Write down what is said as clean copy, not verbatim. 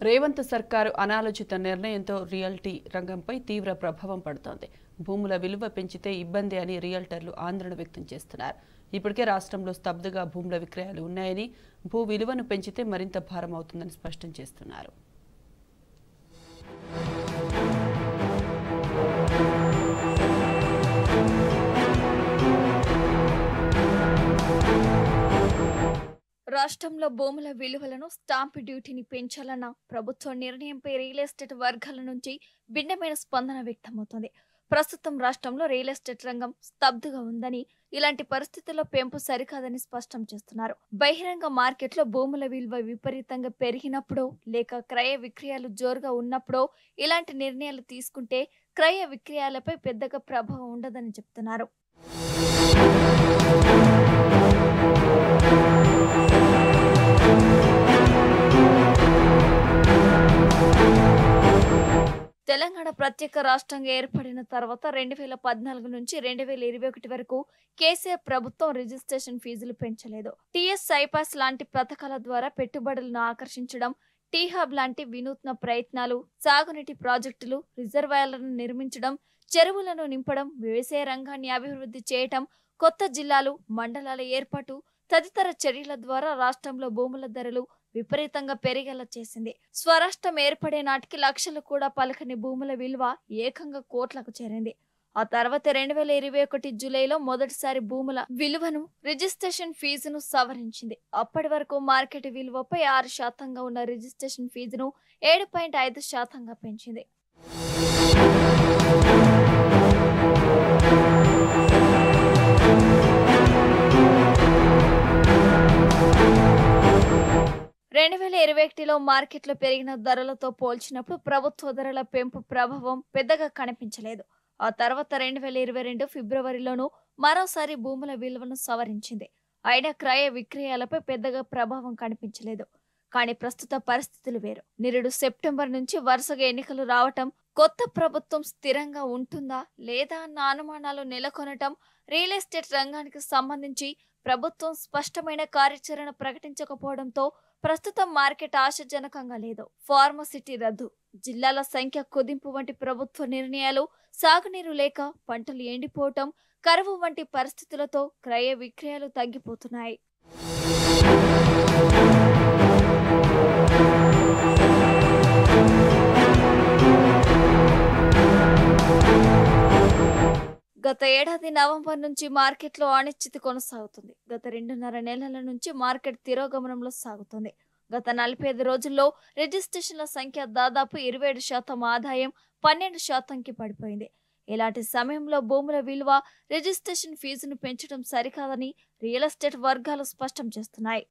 రేవంత్ సర్కారు అనాలోచిత నిర్ణయంతో రియల్టీ రంగంపై తీవ్ర ప్రభావం పడుతోంది. భూముల విలువ పెంచితే ఇబ్బంది అని రియల్టర్లు ఆందోళన వ్యక్తం చేస్తున్నారు. ఇప్పటికే రాష్ట్రంలో స్తబ్దుగా భూముల విక్రయాలు ఉన్నాయని, భూ విలువను పెంచితే మరింత భారం అవుతుందని స్పష్టం చేస్తున్నారు. రాష్ట్రంలో భూముల విలువలను స్టాంప్ డ్యూటీని పెంచాలన్న ప్రభుత్వ నిర్ణయంపై రియల్ ఎస్టేట్ వర్గాల నుంచి భిన్నమైన స్పందన వ్యక్తమవుతోంది. ప్రస్తుతం రాష్ట్రంలో రియల్ ఎస్టేట్ రంగం స్తబ్దుగా ఉందని, ఇలాంటి పరిస్థితుల్లో పెంపు సరికాదని స్పష్టం చేస్తున్నారు. బహిరంగ మార్కెట్లో భూముల విలువ విపరీతంగా పెరిగినప్పుడో లేక క్రయ విక్రయాలు జోరుగా ఉన్నప్పుడో ఇలాంటి నిర్ణయాలు తీసుకుంటే క్రయ విక్రయాలపై పెద్దగా ప్రభావం ఉండదని చెప్తున్నారు. తెలంగాణ ప్రత్యేక రాష్ట్రంగా ఏర్పడిన తర్వాత 2014 నుంచి 2021 వరకు కేసీఆర్ ప్రభుత్వం రిజిస్ట్రేషన్ ఫీజులు పెంచలేదు. టీఎస్ ఐపాస్ లాంటి పథకాల ద్వారా పెట్టుబడులను ఆకర్షించడం, టీ హబ్ లాంటి వినూత్న ప్రయత్నాలు, సాగునీటి ప్రాజెక్టులు, రిజర్వాయర్లను నిర్మించడం, చెరువులను నింపడం, వ్యవసాయ రంగాన్ని అభివృద్ధి చేయటం, కొత్త జిల్లాలు, మండలాల ఏర్పాటు తదితర చర్యల ద్వారా రాష్ట్రంలో భూముల ధరలు విపరీతంగా పెరిగేలా చేసింది. స్వరాష్ట్రం ఏర్పడే నాటికి లక్షలు కూడా పలకని భూముల విలువ ఏకంగా కోట్లకు చేరింది. ఆ తర్వాత 2021 జూలైలో మొదటిసారి భూముల విలువను, రిజిస్ట్రేషన్ ఫీజును సవరించింది. అప్పటి వరకు మార్కెట్ విలువపై 6% ఉన్న రిజిస్ట్రేషన్ ఫీజును 7.5% పెంచింది. లో మార్కెట్లో పెరిగిన ధరలతో పోల్చినప్పుడు ప్రభుత్వ ధరల పెంపు ప్రభావం పెద్దగా కనిపించలేదు. ఆ తర్వాత 2022 ఫిబ్రవరిలోనూ మరోసారి భూముల విలువను సవరించింది. అయినా క్రయ విక్రయాలపై పెద్దగా ప్రభావం కనిపించలేదు. కానీ ప్రస్తుత పరిస్థితులు వేరు. నిరుడు సెప్టెంబర్ నుంచి వరుసగా ఎన్నికలు రావటం, కొత్త ప్రభుత్వం స్థిరంగా ఉంటుందా లేదా అన్న అనుమానాలు నెలకొనటం, రియల్ ఎస్టేట్ రంగానికి సంబంధించి ప్రభుత్వం స్పష్టమైన కార్యాచరణ ప్రకటించకపోవడంతో ప్రస్తుతం మార్కెట్ ఆశాజనకంగా లేదు. ఫార్మసిటీ రద్దు, జిల్లాల సంఖ్య కుదింపు వంటి ప్రభుత్వ నిర్ణయాలు, సాగునీరు లేక పంటలు ఎండిపోవటం, కరువు వంటి పరిస్థితులతో క్రయ విక్రయాలు తగ్గిపోతున్నాయి. గత ఏడాది నవంబర్ నుంచి మార్కెట్లో అనిశ్చితి కొనసాగుతుంది. గత 2.5 నెలల నుంచి మార్కెట్ తిరోగమనంలో సాగుతుంది. గత 45 రోజుల్లో రిజిస్ట్రేషన్ల సంఖ్య దాదాపు 27%, ఆదాయం 12%కి పడిపోయింది. ఇలాంటి సమయంలో భూముల విలువ, రిజిస్ట్రేషన్ ఫీజును పెంచడం సరికాదని రియల్ ఎస్టేట్ వర్గాలు స్పష్టం చేస్తున్నాయి.